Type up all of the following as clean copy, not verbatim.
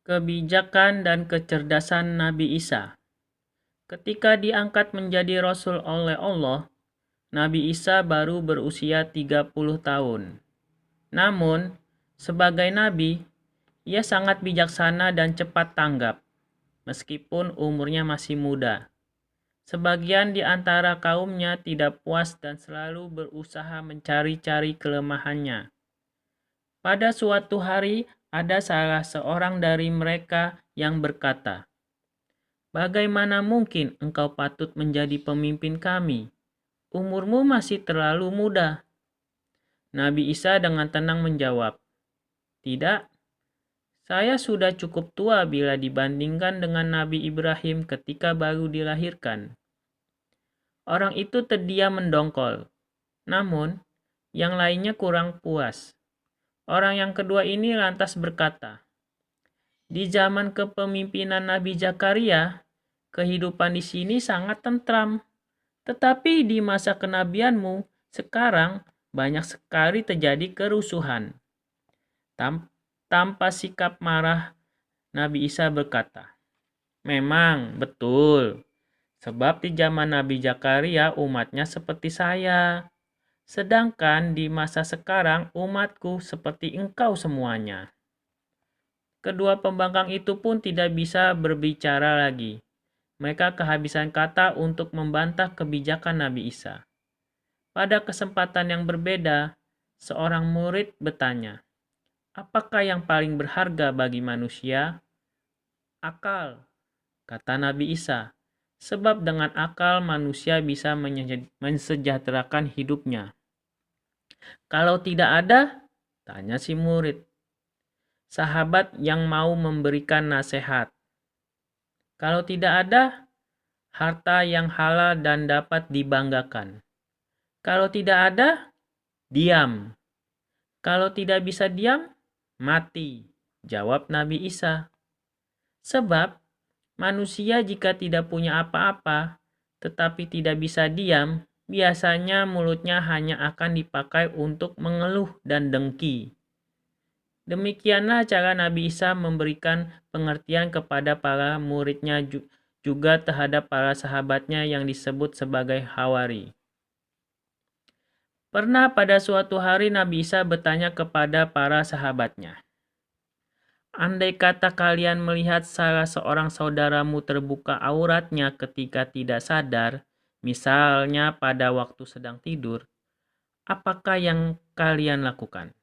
Kebijakan dan kecerdasan Nabi Isa. Ketika diangkat menjadi rasul oleh Allah, Nabi Isa baru berusia 30 tahun. Namun, sebagai nabi, ia sangat bijaksana dan cepat tanggap, meskipun umurnya masih muda. Sebagian di antara kaumnya tidak puas dan selalu berusaha mencari-cari kelemahannya. Pada suatu hari, ada salah seorang dari mereka yang berkata, "Bagaimana mungkin engkau patut menjadi pemimpin kami? Umurmu masih terlalu muda." Nabi Isa dengan tenang menjawab, "Tidak, saya sudah cukup tua bila dibandingkan dengan Nabi Ibrahim ketika baru dilahirkan." Orang itu terdiam mendongkol. Namun, yang lainnya kurang puas. Orang yang kedua ini lantas berkata, "Di zaman kepemimpinan Nabi Zakaria, kehidupan di sini sangat tentram. Tetapi di masa kenabianmu, sekarang banyak sekali terjadi kerusuhan." Tanpa sikap marah, Nabi Isa berkata, "Memang, betul. Sebab di zaman Nabi Zakaria umatnya seperti saya. Sedangkan di masa sekarang umatku seperti engkau semuanya." Kedua pembangkang itu pun tidak bisa berbicara lagi. Mereka kehabisan kata untuk membantah kebijakan Nabi Isa. Pada kesempatan yang berbeda, seorang murid bertanya, "Apakah yang paling berharga bagi manusia?" "Akal," kata Nabi Isa. "Sebab dengan akal manusia bisa mensejahterakan hidupnya." "Kalau tidak ada?" tanya si murid. "Sahabat yang mau memberikan nasihat." "Kalau tidak ada?" "Harta yang halal dan dapat dibanggakan." "Kalau tidak ada?" "Diam." "Kalau tidak bisa diam?" "Mati," jawab Nabi Isa. Sebab manusia jika tidak punya apa-apa, tetapi tidak bisa diam, biasanya mulutnya hanya akan dipakai untuk mengeluh dan dengki. Demikianlah cara Nabi Isa memberikan pengertian kepada para muridnya juga terhadap para sahabatnya yang disebut sebagai Hawari. Pernah pada suatu hari Nabi Isa bertanya kepada para sahabatnya, "Andai kata kalian melihat salah seorang saudaramu terbuka auratnya ketika tidak sadar, misalnya pada waktu sedang tidur, apakah yang kalian lakukan?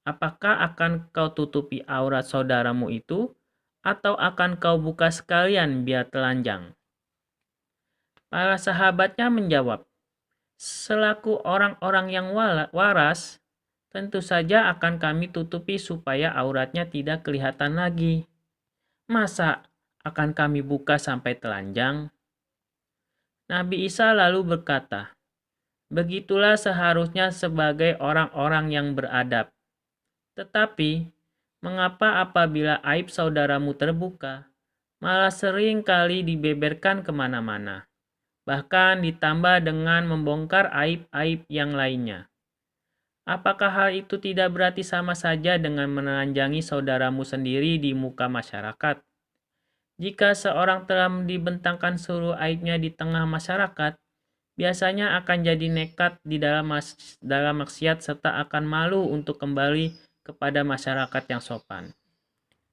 Apakah akan kau tutupi aurat saudaramu itu, atau akan kau buka sekalian biar telanjang?" Para sahabatnya menjawab, "Selaku orang-orang yang waras, tentu saja akan kami tutupi supaya auratnya tidak kelihatan lagi. Masa akan kami buka sampai telanjang?" Nabi Isa lalu berkata, "Begitulah seharusnya sebagai orang-orang yang beradab. Tetapi, mengapa apabila aib saudaramu terbuka, malah sering kali dibeberkan kemana-mana, bahkan ditambah dengan membongkar aib-aib yang lainnya? Apakah hal itu tidak berarti sama saja dengan menelanjangi saudaramu sendiri di muka masyarakat? Jika seorang telah dibentangkan seluruh aibnya di tengah masyarakat, biasanya akan jadi nekat di dalam maksiat serta akan malu untuk kembali kepada masyarakat yang sopan.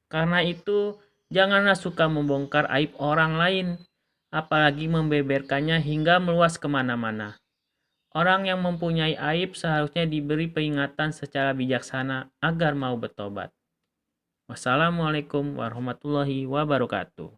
Karena itu, janganlah suka membongkar aib orang lain, apalagi membeberkannya hingga meluas kemana-mana. Orang yang mempunyai aib seharusnya diberi peringatan secara bijaksana agar mau bertobat." Wassalamualaikum warahmatullahi wabarakatuh.